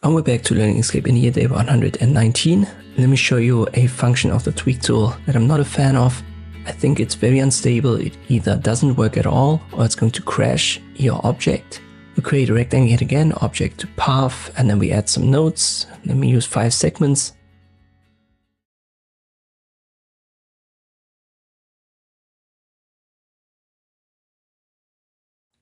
And we're back to learning Inkscape in year day 119. Let me show you a function of the tweak tool that I'm not a fan of. I think it's very unstable. It either doesn't work at all or it's going to crash your object. We create a rectangle yet again, object to path, and then we add some nodes. Let me use 5 segments.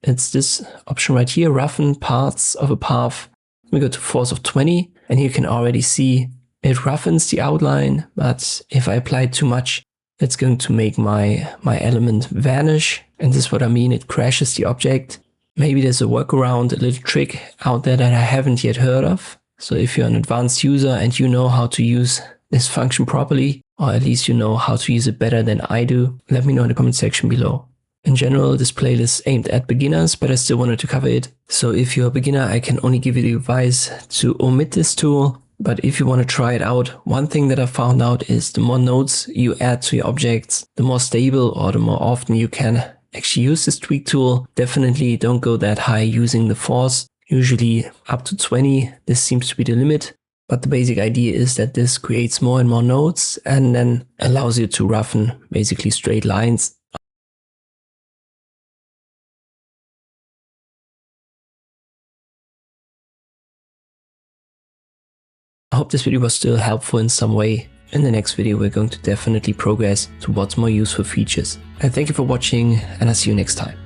It's this option right here, roughen parts of a path. We go to force of 20, and you can already see it roughens the outline, but if I apply too much, it's going to make my element vanish. And this is what I mean, it crashes the object. Maybe there's a workaround, a little trick out there that I haven't yet heard of. So if you're an advanced user and you know how to use this function properly, or at least you know how to use it better than I do, let me know in the comment section below. In general, this playlist is aimed at beginners, but I still wanted to cover it. So if you're a beginner, I can only give you the advice to omit this tool. But if you want to try it out, one thing that I found out is the more nodes you add to your objects, the more stable or the more often you can actually use this tweak tool. Definitely don't go that high using the force. Usually up to 20, this seems to be the limit. But the basic idea is that this creates more and more nodes and then allows you to roughen basically straight lines. I hope this video was still helpful in some way. In the next video, we're going to definitely progress towards more useful features. I thank you for watching, and I'll see you next time.